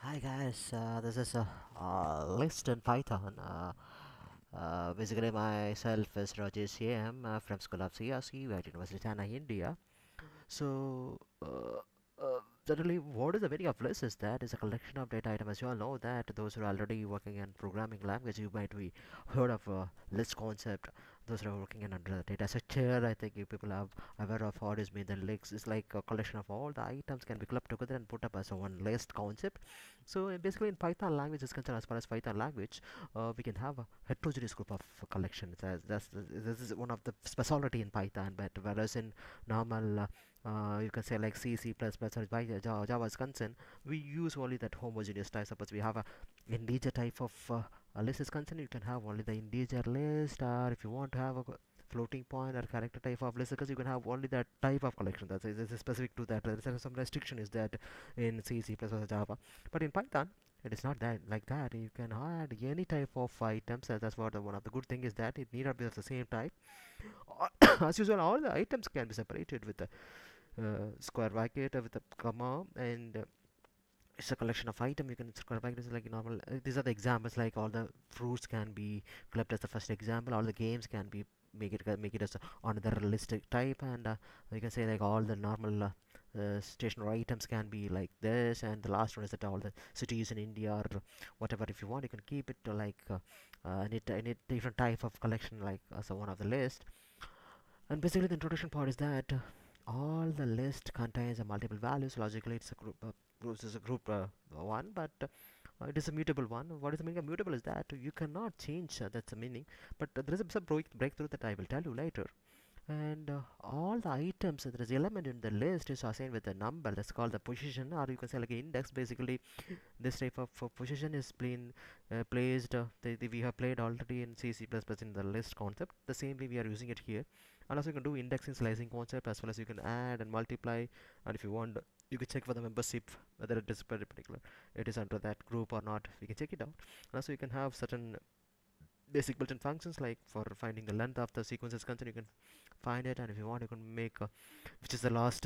Hi guys, this is a list in Python. Basically, myself is Rajesh AM from School of CRC at University Chennai, India. So, generally, what is the meaning of list is that it's a collection of data items. As you all know that those who are already working in programming language, you might be heard of list concept. Those who are working in under the data structure, I think you people are aware of what is mean the list. It's like a collection of all the items can be clubbed together and put up as a one list concept. So basically, in Python language is concerned, as far as Python language, we can have a heterogeneous group of collections. This is one of the specialty in Python. But whereas in normal you can say like C, C++, or Java is concerned, we use only that homogeneous type. Suppose we have a integer type of a list is concerned, you can have only the integer list, or if you want to have a floating point or character type of list, because you can have only that type of collection. That's specific to that. There's some restriction is that in C, or Java, but in Python it is not that like that. You can add any type of items. That's what one of the good thing is that it need not be of the same type. As usual, all the items can be separated with the square bracket with a comma, and it's a collection of item. You can square bracket is like normal. These are the examples. Like all the fruits can be clubbed as the first example. All the games can be make it as another list type, and you can say like all the normal stationary items can be like this, and the last one is that all the cities in India or whatever. If you want, you can keep it to like any different type of collection like as one of the list. And basically, the introduction part is that all the list contains a multiple values. Logically, it's a group. Groups is a group one, but it is a mutable one. What is the meaning of mutable is that you cannot change. That's the meaning. But there is a breakthrough that I will tell you later. And all the items, there is element in the list is assigned with a number. That's called the position, or you can say like index. Basically, this type of position is placed. We have played already in C, C++ in the list concept. The same way we are using it here. And also you can do indexing slicing concept, as well as you can add and multiply. And if you want, you can check for the membership whether it is particular, it is under that group or not. We can check it out. And also you can have certain basic built-in functions like for finding the length of the sequences concerned. You can find it, and if you want, you can make which is the largest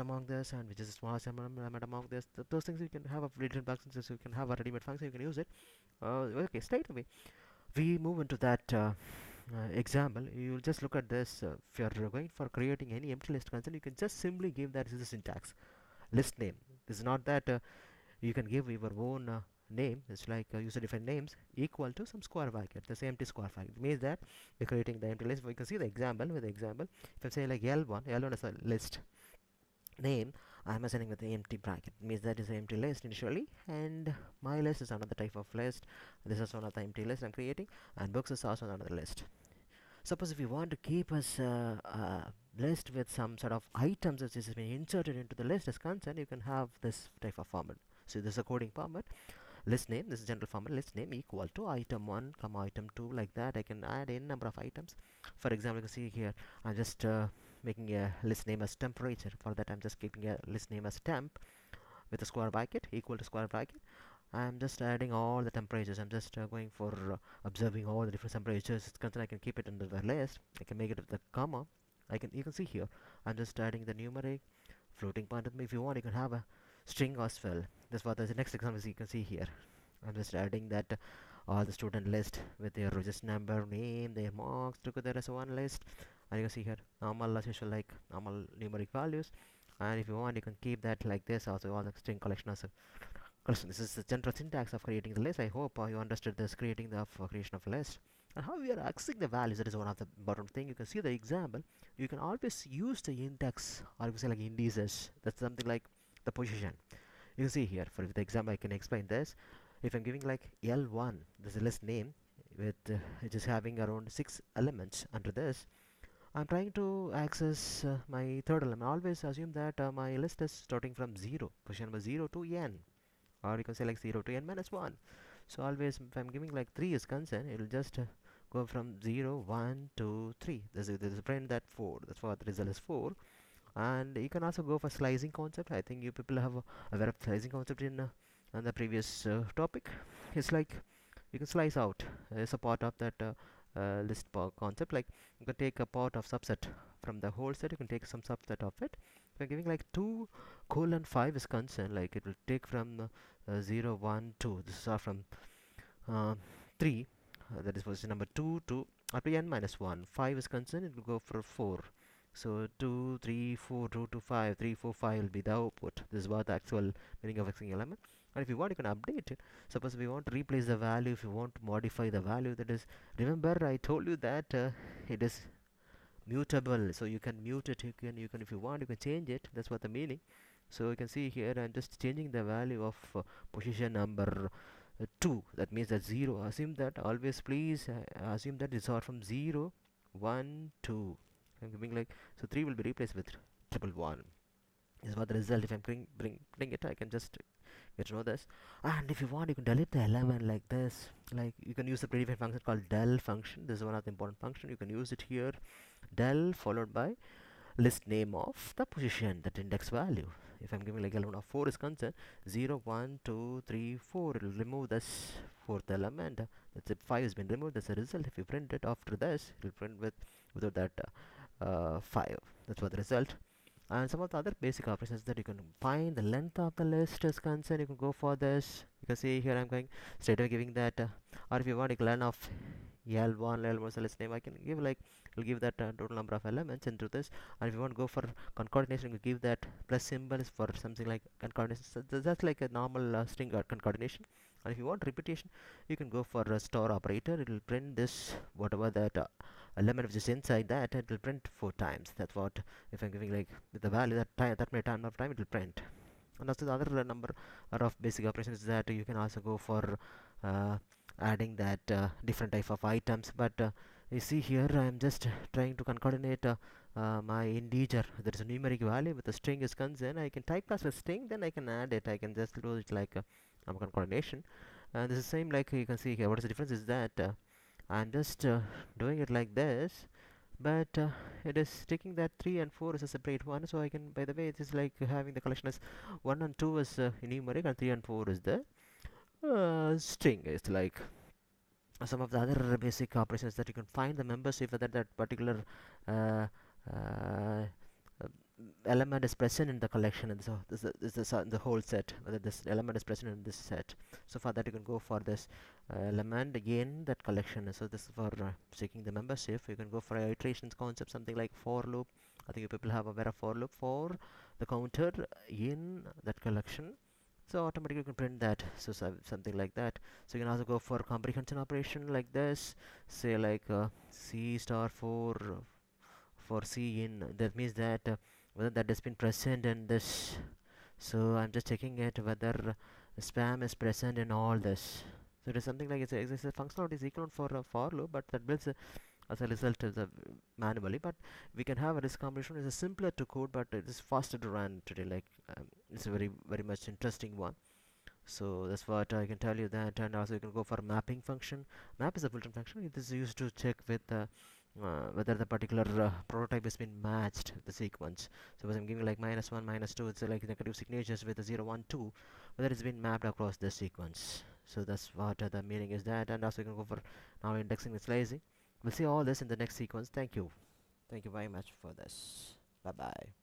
among this, and which is the smallest element among this. Those things you can have a built-in functions. So you can have a ready-made function, you can use it. Okay, straight away we move into that example. You will just look at this. If you are going for creating any empty list concern, you can just simply give that as a syntax list name. This is not that you can give your own name. It's like user defined names equal to some square bracket, the empty square bracket. It means that you're creating the empty list. We can see the example. With the example, if I say like L1 is a list name, I'm assigning with the empty bracket. It means that is an empty list initially, and my list is another type of list. This is one of the empty list I'm creating, and books is also another list. Suppose if you want to keep us list with some sort of items that is being inserted into the list as concerned, you can have this type of format. So this is a coding format. List name, this is general format. List name equal to item 1 comma item 2, like that. I can add n number of items. For example, you can see here I'm just making a list name as temperature. For that, I'm just keeping a list name as temp with a square bracket equal to square bracket. I'm just adding all the temperatures. I'm just going for observing all the different temperatures. It's concerned, I can keep it under the list. I can make it with the comma. You can see here. I'm just adding the numeric floating point. If you want, you can have a string as well. That's what the next example is. You can see here. I'm just adding that all the student list with their register number, name, their marks together as one list. And you can see here normal as usual, like normal numeric values. And if you want, you can keep that like this. Also, all the string collection as a collection. This is the general syntax of creating the list. I hope you understood this creating the creation of a list. And how we are accessing the values, that is one of the important thing. You can see the example. You can always use the index, or you can say like indices. That's something like the position. You can see here for the example, I can explain this. If I'm giving like L1, this is a list name with which is having around 6 elements. Under this, I'm trying to access my third element. Always assume that my list is starting from 0, position number 0 to n, or you can say like 0 to n minus 1. So always if I'm giving like 3 is concerned, it will just go from 0 1 2 3. There's a print that 4. That's what the result is 4. And you can also go for slicing concept. I think you people have aware of slicing concept in the previous topic. It's like you can slice out as a part of that list concept. Like you can take a part of subset from the whole set. You can take some subset of it. If I'm giving like 2 colon 5 is concerned, like it will take from 0 1 2. This is all from uh, 3, that is position number 2 to up to n minus 1. 5 is concerned, it will go for 4. So 2 3 4 2 to 5 3 4 5 will be the output. This is what the actual meaning of a single element. And if you want, you can update it. Suppose we want to replace the value, if you want to modify the value, that is, remember I told you that it is mutable, so you can mute it, you can if you want, you can change it. That's what the meaning. So you can see here I'm just changing the value of position number 2. That means that 0, assume that, always please assume that it's all from 0 1 2. I'm giving like, so 3 will be replaced with triple 1. This is what the result. If I'm bring it, I can just get to know this. And if you want, you can delete the element like this. Like, you can use the predefined function called del function. This is one of the important function. You can use it here, del followed by list name of the position, that index value. If I'm giving like element of 4 is concerned, 0 1 2 3 4, it will remove this fourth element. That's it, 5 has been removed. That's the result. If you print it after this, it will print without that 5. That's what the result. And some of the other basic operations that you can find, the length of the list is concerned, you can go for this. You can see here I'm going straight away giving that, or if you want, you can learn of L1 L1 so let's name, I can give like, I'll give that total number of elements into this. And if you want to go for concatenation, you give that plus symbols for something like concatenation. So that's like a normal string concatenation. And if you want repetition, you can go for a store operator. It will print this whatever that element which is inside that, it will print 4 times. That's what, if I'm giving like with the value that time, that many time of time, it will print. And also the other number of basic operations that you can also go for uh, adding that different type of items. But you see here I am just trying to concatenate my integer, there is a numeric value with a string is concerned. I can typecast a string, then I can add it, I can just do it like a concatenation. And this is same like you can see here. What is the difference is that I'm just doing it like this, but it is taking that 3 and 4 as a separate one. So I can, by the way, it is like having the collection as 1 and 2 is numeric, and 3 and 4 is the string. It's like some of the other basic operations that you can find the membership, whether that particular uh, uh, element is present in the collection, and so this is the whole set, whether this element is present in this set. So for that you can go for this element in that collection. So this is for checking the membership. You can go for iterations concept, something like for loop. I think you people have aware of for loop, for the counter in that collection, so automatically you can print that. So something like that. So you can also go for comprehension operation like this, say like c star for c in, that means that whether that has been present in this. So I'm just checking it whether spam is present in all this. So it is something like it's a functionality is equivalent for a for loop, but that builds as a result is manually. But we can have a risk combination. It's a simpler to code, but it is faster to run today. Like it's a very much interesting one. So that's what I can tell you that. And also you can go for mapping function. Map is a built-in function. It is used to check with whether the particular prototype has been matched the sequence. So as I'm giving like -1 -2, it's like negative signatures with a 0 1 2, whether it's been mapped across the sequence. So that's what the meaning is that. And also you can go for now indexing with slicing. We'll see all this in the next sequence. Thank you very much for this. Bye bye.